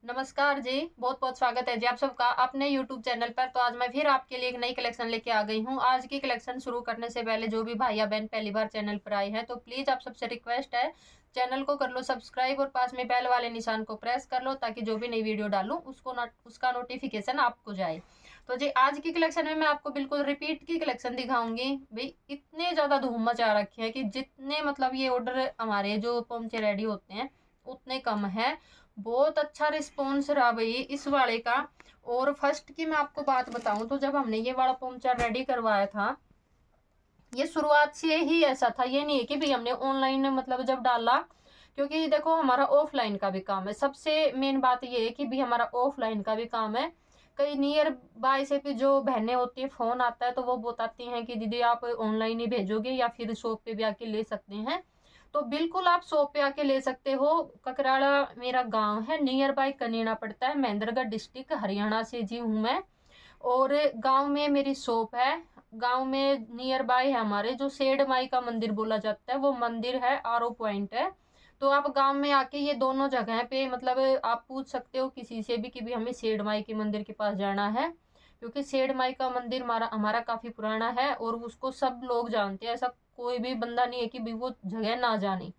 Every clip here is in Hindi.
नमस्कार जी, बहुत बहुत स्वागत है जी आप सबका अपने यूट्यूब चैनल पर। तो आज मैं फिर आपके लिए एक नई कलेक्शन लेके आ गई हूँ। आज की कलेक्शन शुरू करने से पहले जो भी भाई या बहन पहली बार चैनल पर आए हैं तो प्लीज़ आप सबसे रिक्वेस्ट है, चैनल को कर लो सब्सक्राइब और पास में बेल वाले निशान को प्रेस कर लो ताकि जो भी नई वीडियो डालूँ उसका नोटिफिकेशन आपको जाए। तो जी आज की कलेक्शन में मैं आपको बिल्कुल रिपीट की कलेक्शन दिखाऊंगी। भाई इतने ज़्यादा धूम मचा रखे हैं कि जितने मतलब ये ऑर्डर हमारे जो पोंचे रेडी होते हैं उतने कम है। बहुत अच्छा रिस्पॉन्स रहा भाई इस वाले का। और फर्स्ट की मैं आपको बात बताऊं तो जब हमने ये वाला पोंचा रेडी करवाया था, ये शुरुआत से ही ऐसा था। ये नहीं है कि भाई हमने ऑनलाइन मतलब जब डाला, क्योंकि देखो हमारा ऑफलाइन का भी काम है। सबसे मेन बात ये है कि भाई हमारा ऑफलाइन का भी काम है। कई नियर बाय से भी जो बहनें होती है फोन आता है तो वो बताती हैं कि दीदी आप ऑनलाइन ही भेजोगे या फिर शॉप पे भी आके ले सकते हैं। तो बिल्कुल आप शॉप पे आके ले सकते हो। ककराड़ा मेरा गांव है, नियर बाय कनीना पड़ता है, महेंद्रगढ़ डिस्ट्रिक्ट हरियाणा से जी हूँ मैं। और गांव में मेरी शॉप है। गांव में नियर बाय है हमारे जो सेठ माई का मंदिर बोला जाता है, वो मंदिर है, आरओ पॉइंट है। तो आप गांव में आके ये दोनों जगह पे मतलब आप पूछ सकते हो किसी से भी कि भी हमें सेठ माई के मंदिर के पास जाना है, क्योंकि सेठ माई का मंदिर हमारा हमारा काफी पुराना है और उसको सब लोग जानते हैं। ऐसा कोई भी बंदा नहीं है कि भी वो जगह ना जाने।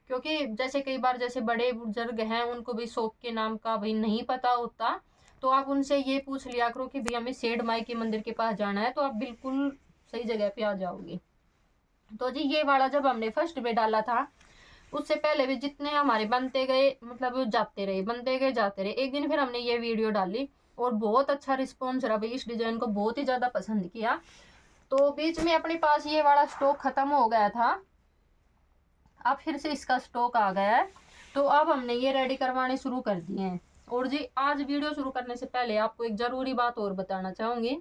क्योंकि जैसे कई बार जैसे बड़े बुजुर्ग हैं उनको भी शॉप के नाम का भाई नहीं पता होता, तो आप उनसे ये पूछ लिया करो कि भाई हमें सेठ माई के मंदिर के पास जाना है, तो आप बिल्कुल सही जगह पे आ जाओगे। तो जी ये वाला जब हमने फर्स्ट में डाला था, उससे पहले भी जितने हमारे बनते गए मतलब जाते रहे, बनते गए जाते रहे। एक दिन फिर हमने ये वीडियो डाली और बहुत अच्छा रिस्पॉन्स रहा भाई। इस डिजाइन को बहुत ही ज्यादा पसंद किया। तो बीच में अपने पास ये वाला स्टॉक खत्म हो गया था, अब फिर से इसका स्टॉक आ गया है। तो अब हमने ये रेडी करवाने शुरू कर दिए हैं। और जी आज वीडियो शुरू करने से पहले आपको एक जरूरी बात और बताना चाहूंगी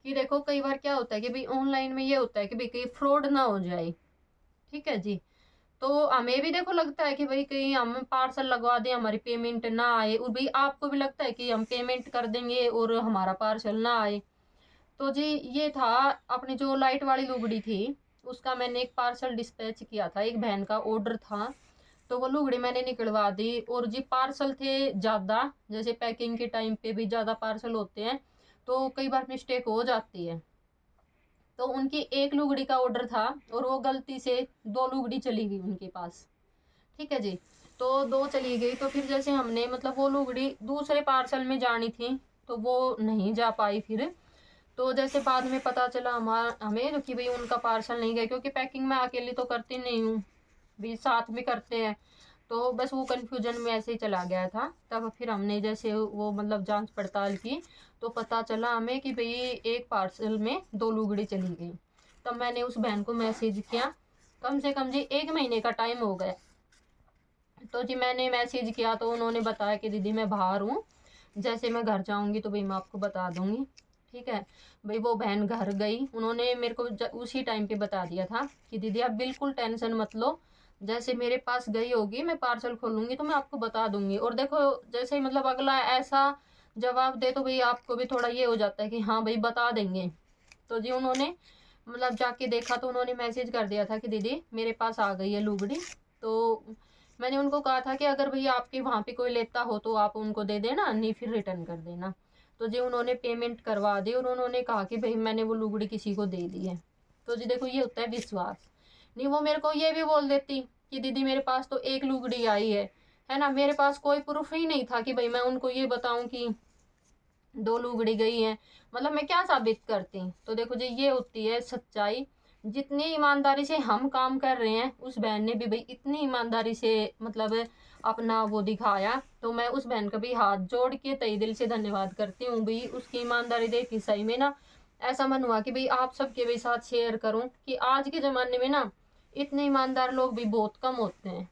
कि देखो कई बार क्या होता है कि भाई ऑनलाइन में ये होता है कि भाई कहीं फ्रॉड ना हो जाए। ठीक है जी। तो हमें भी देखो लगता है कि भाई कहीं हम पार्सल लगवा दें हमारी पेमेंट ना आए, और भाई आपको भी लगता है कि हम पेमेंट कर देंगे और हमारा पार्सल ना आए। तो जी ये था, अपनी जो लाइट वाली लुगड़ी थी उसका मैंने एक पार्सल डिस्पैच किया था, एक बहन का ऑर्डर था। तो वो लुगड़ी मैंने निकलवा दी। और जी पार्सल थे ज्यादा, जैसे पैकिंग के टाइम पे भी ज्यादा पार्सल होते हैं तो कई बार मिस्टेक हो जाती है। तो उनकी एक लुगड़ी का ऑर्डर था और वो गलती से दो लुगड़ी चली गई उनके पास। ठीक है जी। तो दो चली गई तो फिर जैसे हमने मतलब वो लुगड़ी दूसरे पार्सल में जानी थी तो वो नहीं जा पाई फिर। तो जैसे बाद में पता चला हमें कि भाई उनका पार्सल नहीं गया, क्योंकि पैकिंग मैं अकेली तो करती नहीं हूँ, भी साथ में करते हैं। तो बस वो कंफ्यूजन में ऐसे ही चला गया था। तब फिर हमने जैसे वो मतलब जांच पड़ताल की तो पता चला हमें कि भाई एक पार्सल में दो लुगड़ी चली गई। तब मैंने उस बहन को मैसेज किया, कम से कम जी 1 महीने का टाइम हो गया। तो जी मैंने मैसेज किया तो उन्होंने बताया कि दीदी मैं बाहर हूँ, जैसे मैं घर जाऊंगी तो भाई मैं आपको बता दूंगी। ठीक है भाई। वो बहन घर गई, उन्होंने मेरे को उसी टाइम पे बता दिया था कि दीदी आप बिल्कुल टेंशन मत लो, जैसे मेरे पास गई होगी मैं पार्सल खोलूंगी तो मैं आपको बता दूंगी। और देखो जैसे ही मतलब अगला ऐसा जवाब दे तो भाई आपको भी थोड़ा ये हो जाता है कि हाँ भाई बता देंगे। तो जी उन्होंने मतलब जाके देखा तो उन्होंने मैसेज कर दिया था कि दीदी मेरे पास आ गई है लुगड़ी। तो मैंने उनको कहा था कि अगर भैया आपके वहाँ पे कोई लेता हो तो आप उनको दे देना, नहीं फिर रिटर्न कर देना। तो जी उन्होंने पेमेंट करवा दी और उन्होंने कहा कि भाई मैंने वो लुगड़ी किसी को दे दी है। तो जी देखो ये होता है विश्वास। नहीं वो मेरे को ये भी बोल देती कि दीदी मेरे पास तो एक लुगड़ी आई है ना, मेरे पास कोई प्रूफ ही नहीं था कि भाई मैं उनको ये बताऊं कि दो लुगड़ी गई है, मतलब मैं क्या साबित करती। तो देखो जी ये होती है सच्चाई। जितनी ईमानदारी से हम काम कर रहे हैं उस बहन ने भी भाई इतनी ईमानदारी से मतलब अपना वो दिखाया। तो मैं उस बहन का भी हाथ जोड़ के तहे दिल से धन्यवाद करती हूँ भाई। उसकी ईमानदारी देखी सही में ना ऐसा मन हुआ कि भाई आप सबके भी साथ शेयर करूं कि आज के जमाने में ना इतने ईमानदार लोग भी बहुत कम होते हैं।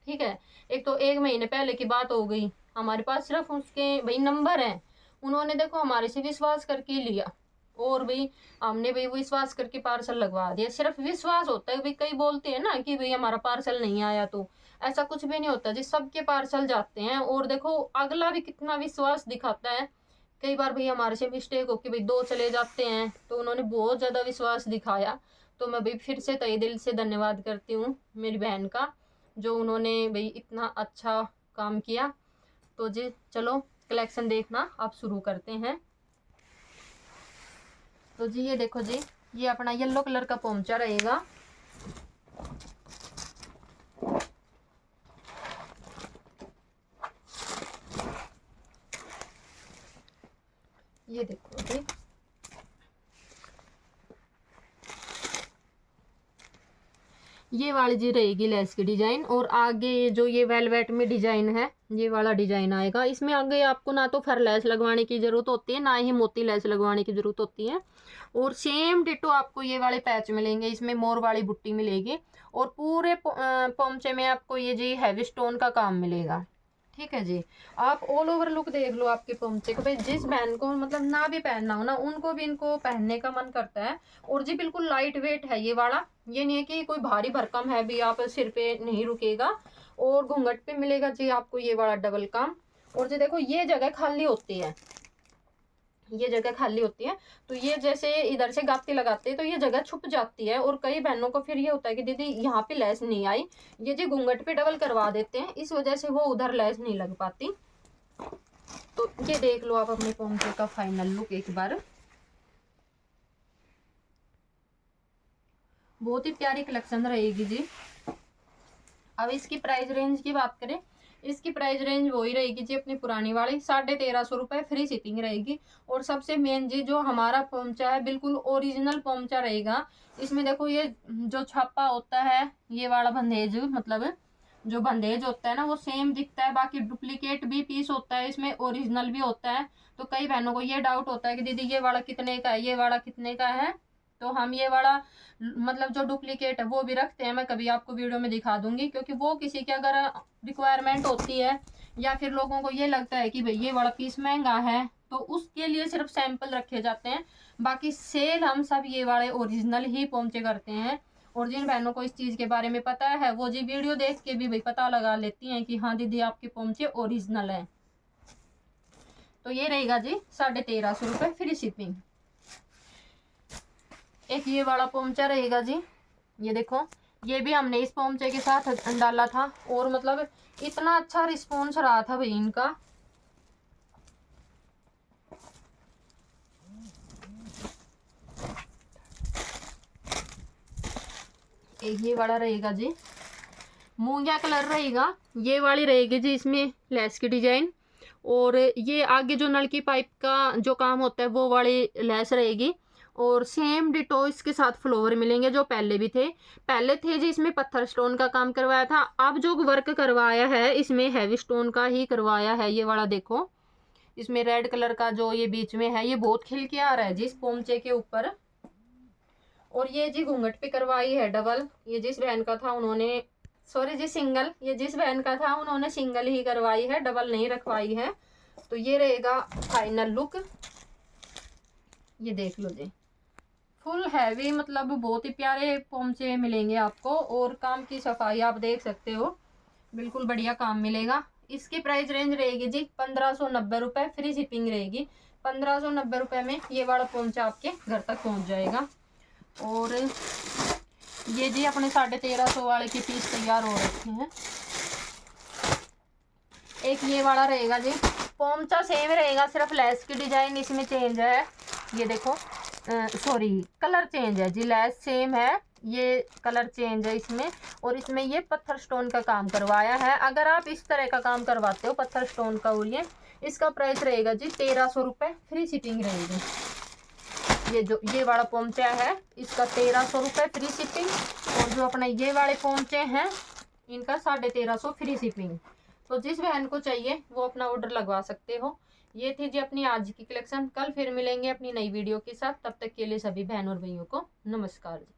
ठीक है। एक तो 1 महीने पहले की बात हो गई, हमारे पास सिर्फ उसके भाई नंबर है, उन्होंने देखो हमारे से विश्वास करके लिया और भाई हमने भाई विश्वास करके पार्सल लगवा दिया। सिर्फ विश्वास होता है भाई, कई बोलते हैं ना कि भाई हमारा पार्सल नहीं आया, तो ऐसा कुछ भी नहीं होता जी, सबके पार्सल जाते हैं। और देखो अगला भी कितना विश्वास दिखाता है। कई बार भाई हमारे से मिस्टेक हो कि भाई दो चले जाते हैं, तो उन्होंने बहुत ज्यादा विश्वास दिखाया। तो मैं भाई फिर से तहे दिल से धन्यवाद करती हूँ मेरी बहन का, जो उन्होंने भाई इतना अच्छा काम किया। तो जी चलो कलेक्शन देखना आप शुरू करते हैं। तो जी ये देखो जी, ये अपना येलो कलर का पोंचा रहेगा। ये देखो जी, ये वाली जी रहेगी लेस की डिजाइन, और आगे जो ये वेलवेट में डिजाइन है ये वाला डिजाइन आएगा। इसमें आगे आपको ना तो फर लेस लगवाने की जरूरत होती है, ना ही मोती लेस लगवाने की जरूरत होती है। और सेम डिटो आपको ये वाले पैच मिलेंगे, इसमें मोर वाली बुट्टी मिलेगी, और पूरे पोंचे में आपको ये जी हैवी स्टोन का काम मिलेगा। ठीक है जी, आप ऑल ओवर लुक देख लो आपके पोंचे को। भाई जिस बहन को मतलब ना भी पहनना हो ना, उनको भी इनको पहनने का मन करता है। और जी बिल्कुल लाइट वेट है ये वाला, ये नहीं है कि कोई भारी भरकम है भी, आप सिर पे नहीं रुकेगा। और घूंघट पे मिलेगा जी आपको ये वाला डबल काम। और जी देखो ये जगह खाली होती है, ये जगह खाली होती है, तो ये जैसे इधर से गाती लगाते हैं तो ये जगह छुप जाती है। और कई बहनों को फिर ये होता है कि दीदी यहाँ पे लेस नहीं आई, ये जो घूंघट पे डबल करवा देते हैं, इस वजह से वो उधर लेस नहीं लग पाती। तो ये देख लो आप अपने पोंचे का फाइनल लुक एक बार। बहुत ही प्यारी कलेक्शन रहेगी जी। अब इसकी प्राइस रेंज की बात करें, इसकी प्राइस रेंज वही रहेगी जी अपनी पुरानी वाली 1350 रुपये, फ्री शिपिंग रहेगी। और सबसे मेन जी जो हमारा पोंचा है बिल्कुल ओरिजिनल पोंचा रहेगा। इसमें देखो ये जो छापा होता है, ये वाला बंदेज, मतलब जो बंदेज होता है ना वो सेम दिखता है, बाकी डुप्लीकेट भी पीस होता है इसमें, ओरिजिनल भी होता है। तो कई बहनों को ये डाउट होता है कि दीदी ये वाला कितने का है, ये वाला कितने का है। तो हम ये वाला मतलब जो डुप्लीकेट है वो भी रखते हैं, मैं कभी आपको वीडियो में दिखा दूंगी, क्योंकि वो किसी की अगर रिक्वायरमेंट होती है या फिर लोगों को ये लगता है कि भाई ये वाला पीस महंगा है, तो उसके लिए सिर्फ सैंपल रखे जाते हैं। बाकी सेल हम सब ये वाले ओरिजिनल ही पोंचे करते हैं। और जिन बहनों को इस चीज़ के बारे में पता है वो जी वीडियो देख के भी भाई पता लगा लेती हैं कि हाँ दीदी आपके पोंचे ओरिजिनल है। तो ये रहेगा जी 1350 रुपये, फ्री शिपिंग। एक ये वाला पोंचा रहेगा जी, ये देखो, ये भी हमने इस पोंचे के साथ डाला था, और मतलब इतना अच्छा रिस्पॉन्स रहा था भाई इनका। एक ये वाला रहेगा जी, मूंगिया कलर रहेगा, ये वाली रहेगी जी इसमें लेस की डिजाइन। और ये आगे जो नल की पाइप का जो काम होता है वो वाली लेस रहेगी। और सेम डिटो इसके साथ फ्लावर मिलेंगे जो पहले भी थे। पहले थे जी इसमें पत्थर स्टोन का काम करवाया था, अब जो वर्क करवाया है इसमें हैवी स्टोन का ही करवाया है। ये वाला देखो, इसमें रेड कलर का जो ये बीच में है ये बहुत खिल के आ रहा है जी इस पोंचे के ऊपर। और ये जी घूंघट पे करवाई है डबल, ये जिस बहन का था उन्होंने, सॉरी जी सिंगल, ये जिस बहन का था उन्होंने सिंगल ही करवाई है, डबल नहीं रखवाई है। तो ये रहेगा फाइनल लुक, ये देख लो जी, फुल हैवी, मतलब बहुत ही प्यारे पोंचे मिलेंगे आपको। और काम की सफाई आप देख सकते हो, बिल्कुल बढ़िया काम मिलेगा। इसकी प्राइस रेंज रहेगी जी 1590 रुपये, फ्री शिपिंग रहेगी। 1590 रुपये में ये वाला पोंचा आपके घर तक पहुंच जाएगा। और ये जी अपने 1350 वाले के पीस तैयार हो रखे हैं। एक ये वाला रहेगा जी, पोंचा सेम रहेगा, सिर्फ लेस की डिजाइन इसमें चेंज है। ये देखो, सॉरी कलर चेंज है जी, लेस सेम है, ये कलर चेंज है इसमें। और इसमें ये पत्थर स्टोन का काम करवाया है। अगर आप इस तरह का काम करवाते हो पत्थर स्टोन का, और इसका प्राइस रहेगा जी 1300 रुपये, फ्री शिपिंग रहेगी। ये जो ये वाला पोंचा है इसका 1300 रुपये फ्री शिपिंग। और जो अपना ये वाले पोंचे हैं इनका 1350 फ्री शिपिंग। तो जिस बहन को चाहिए वो अपना ऑर्डर लगवा सकते हो। ये थी जी अपनी आज की कलेक्शन। कल फिर मिलेंगे अपनी नई वीडियो के साथ, तब तक के लिए सभी बहन और भाइयों को नमस्कार जी।